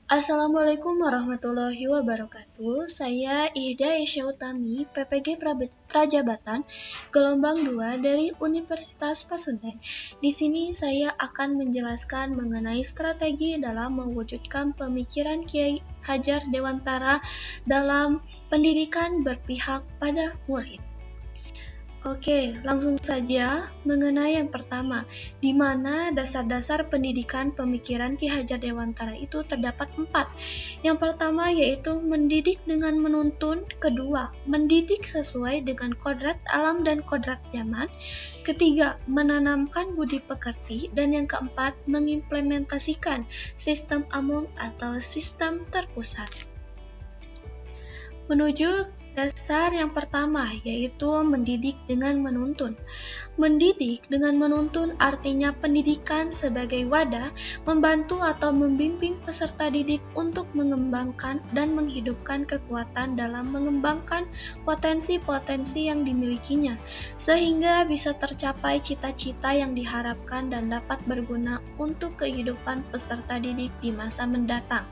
Assalamualaikum warahmatullahi wabarakatuh. Saya Ihda Isya Utami, PPG Prajabatan, gelombang 2 dari Universitas Pasundan. Di sini saya akan menjelaskan mengenai strategi dalam mewujudkan pemikiran Kiai Hajar Dewantara dalam pendidikan berpihak pada murid. Oke, langsung saja mengenai yang pertama, di mana dasar-dasar pendidikan pemikiran Ki Hajar Dewantara itu terdapat 4. Yang pertama yaitu mendidik dengan menuntun, kedua, mendidik sesuai dengan kodrat alam dan kodrat zaman, ketiga, menanamkan budi pekerti, dan yang keempat, mengimplementasikan sistem AMONG atau sistem terpusat. Menuju dasar yang pertama, yaitu mendidik dengan menuntun. Mendidik dengan menuntun artinya pendidikan sebagai wadah membantu atau membimbing peserta didik untuk mengembangkan dan menghidupkan kekuatan dalam mengembangkan potensi-potensi yang dimilikinya, sehingga bisa tercapai cita-cita yang diharapkan dan dapat berguna untuk kehidupan peserta didik di masa mendatang.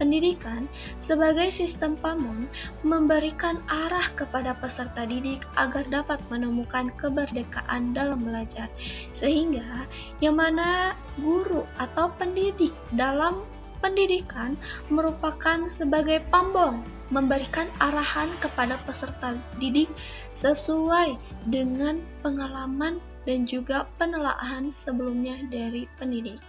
Pendidikan sebagai sistem PAMONG memberikan arah kepada peserta didik agar dapat menemukan kemerdekaan dalam belajar, sehingga yang mana guru atau pendidik dalam pendidikan merupakan sebagai pambong, memberikan arahan kepada peserta didik sesuai dengan pengalaman dan juga penelaahan sebelumnya dari pendidik.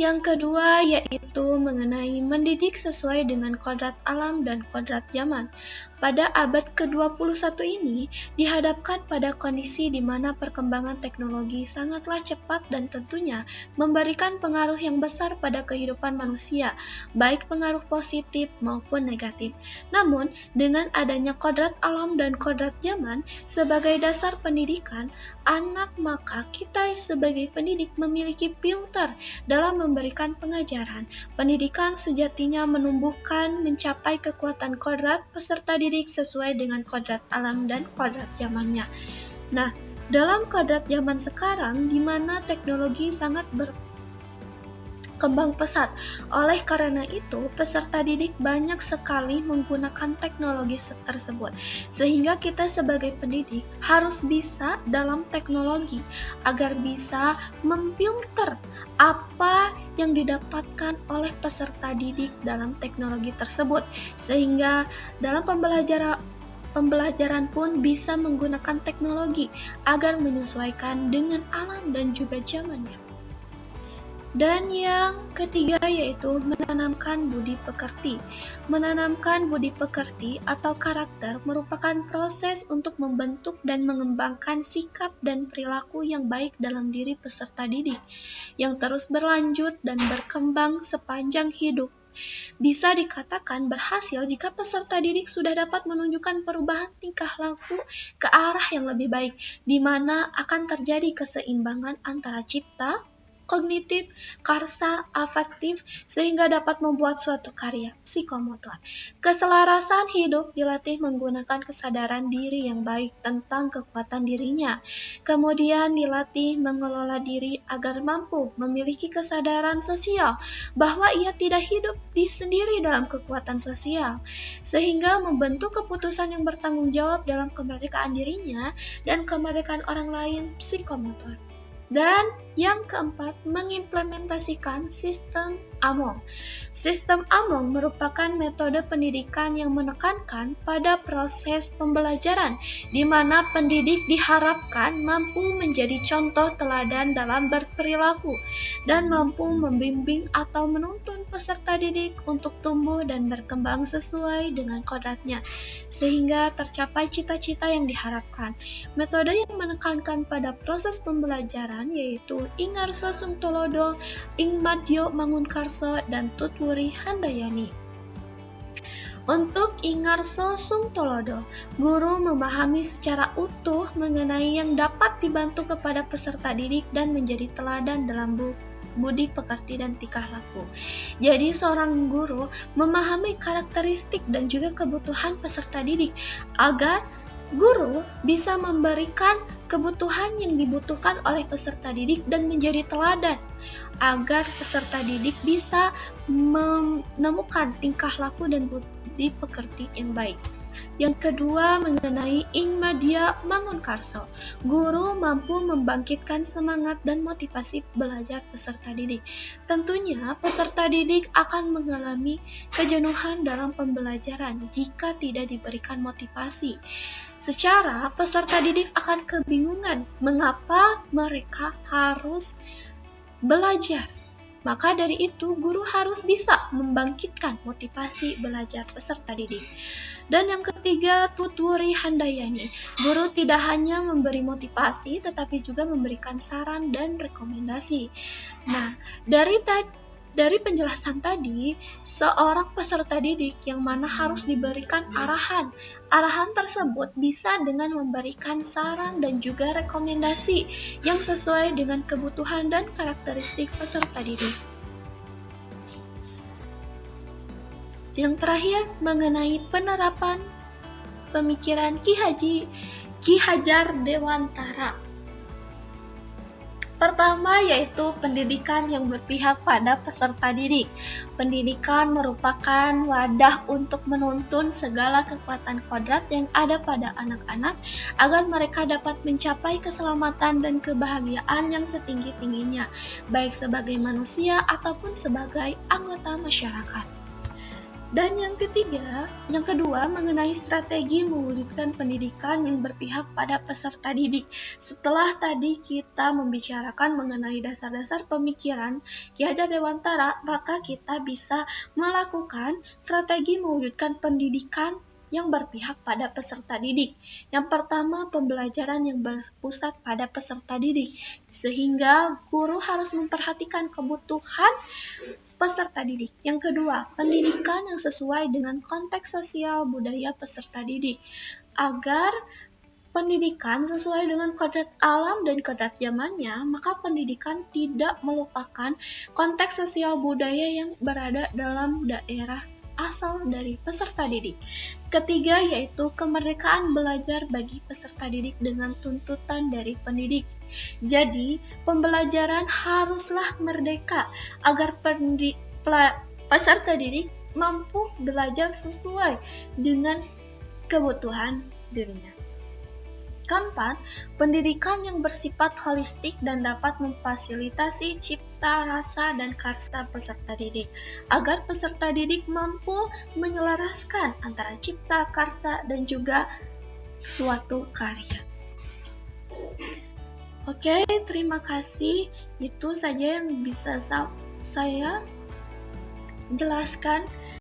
Yang kedua yaitu mengenai mendidik sesuai dengan kodrat alam dan kodrat zaman. Pada abad ke-21 ini dihadapkan pada kondisi di mana perkembangan teknologi sangatlah cepat dan tentunya memberikan pengaruh yang besar pada kehidupan manusia, baik pengaruh positif maupun negatif. Namun, dengan adanya kodrat alam dan kodrat zaman sebagai dasar pendidikan anak, maka kita sebagai pendidik memiliki filter dalam memberikan pengajaran. Pendidikan sejatinya menumbuhkan mencapai kekuatan kodrat peserta didik sesuai dengan kodrat alam dan kodrat zamannya. Nah, dalam kodrat zaman sekarang di mana teknologi sangat berkembang pesat. Oleh karena itu, peserta didik banyak sekali menggunakan teknologi tersebut. Sehingga kita sebagai pendidik harus bisa dalam teknologi agar bisa memfilter apa yang didapatkan oleh peserta didik dalam teknologi tersebut. Sehingga dalam pembelajaran pun bisa menggunakan teknologi agar menyesuaikan dengan alam dan juga zamannya. Dan yang ketiga yaitu menanamkan budi pekerti. Menanamkan budi pekerti atau karakter merupakan proses untuk membentuk dan mengembangkan sikap dan perilaku yang baik dalam diri peserta didik, yang terus berlanjut dan berkembang sepanjang hidup. Bisa dikatakan berhasil jika peserta didik sudah dapat menunjukkan perubahan tingkah laku ke arah yang lebih baik, di mana akan terjadi keseimbangan antara cipta, kognitif, karsa, afektif, sehingga dapat membuat suatu karya psikomotor. Keselarasan hidup dilatih menggunakan kesadaran diri yang baik tentang kekuatan dirinya. Kemudian dilatih mengelola diri agar mampu memiliki kesadaran sosial bahwa ia tidak hidup sendiri dalam kekuatan sosial, sehingga membentuk keputusan yang bertanggung jawab dalam kemerdekaan dirinya dan kemerdekaan orang lain psikomotor. Dan yang keempat, mengimplementasikan sistem AMONG. Sistem AMONG merupakan metode pendidikan yang menekankan pada proses pembelajaran, di mana pendidik diharapkan mampu menjadi contoh teladan dalam berperilaku dan mampu membimbing atau menuntun peserta didik untuk tumbuh dan berkembang sesuai dengan kodratnya, sehingga tercapai cita-cita yang diharapkan. Metode yang menekankan pada proses pembelajaran yaitu Ingarso Sungtolodo, Ingmadyo Mangunkarso, dan Tutwuri Handayani. Untuk Ingarso Sungtolodo, guru memahami secara utuh mengenai yang dapat dibantu kepada peserta didik dan menjadi teladan dalam budi pekerti dan tingkah laku. Jadi seorang guru memahami karakteristik dan juga kebutuhan peserta didik agar guru bisa memberikan kebutuhan yang dibutuhkan oleh peserta didik dan menjadi teladan agar peserta didik bisa menemukan tingkah laku dan budi pekerti yang baik. Yang kedua mengenai Ing Madya Mangunkarso, guru mampu membangkitkan semangat dan motivasi belajar peserta didik. Tentunya peserta didik akan mengalami kejenuhan dalam pembelajaran jika tidak diberikan motivasi. Secara peserta didik akan kebingungan mengapa mereka harus belajar. Maka dari itu, guru harus bisa membangkitkan motivasi belajar peserta didik. Dan yang ketiga, Tuturi Handayani. Guru tidak hanya memberi motivasi, tetapi juga memberikan saran dan rekomendasi. Nah, dari penjelasan tadi, seorang peserta didik yang mana harus diberikan arahan. Arahan tersebut bisa dengan memberikan saran dan juga rekomendasi yang sesuai dengan kebutuhan dan karakteristik peserta didik. Yang terakhir mengenai penerapan pemikiran Ki Hajar Dewantara. Pertama yaitu pendidikan yang berpihak pada peserta didik. Pendidikan merupakan wadah untuk menuntun segala kekuatan kodrat yang ada pada anak-anak agar mereka dapat mencapai keselamatan dan kebahagiaan yang setinggi-tingginya, baik sebagai manusia ataupun sebagai anggota masyarakat. Dan yang kedua mengenai strategi mewujudkan pendidikan yang berpihak pada peserta didik. Setelah tadi kita membicarakan mengenai dasar-dasar pemikiran Ki Hajar Dewantara, maka kita bisa melakukan strategi mewujudkan pendidikan yang berpihak pada peserta didik. Yang pertama, pembelajaran yang berpusat pada peserta didik, sehingga guru harus memperhatikan kebutuhan peserta didik. Yang kedua, pendidikan yang sesuai dengan konteks sosial budaya peserta didik, agar pendidikan sesuai dengan kodrat alam dan kodrat zamannya, maka pendidikan tidak melupakan konteks sosial budaya yang berada dalam daerah asal dari peserta didik. Ketiga yaitu kemerdekaan belajar bagi peserta didik dengan tuntutan dari pendidik. Jadi, pembelajaran haruslah merdeka agar peserta didik mampu belajar sesuai dengan kebutuhan dirinya. Keempat, pendidikan yang bersifat holistik dan dapat memfasilitasi cipta, rasa, dan karsa peserta didik, agar peserta didik mampu menyelaraskan antara cipta, karsa, dan juga suatu karya. Oke, terima kasih. Itu saja yang bisa saya jelaskan.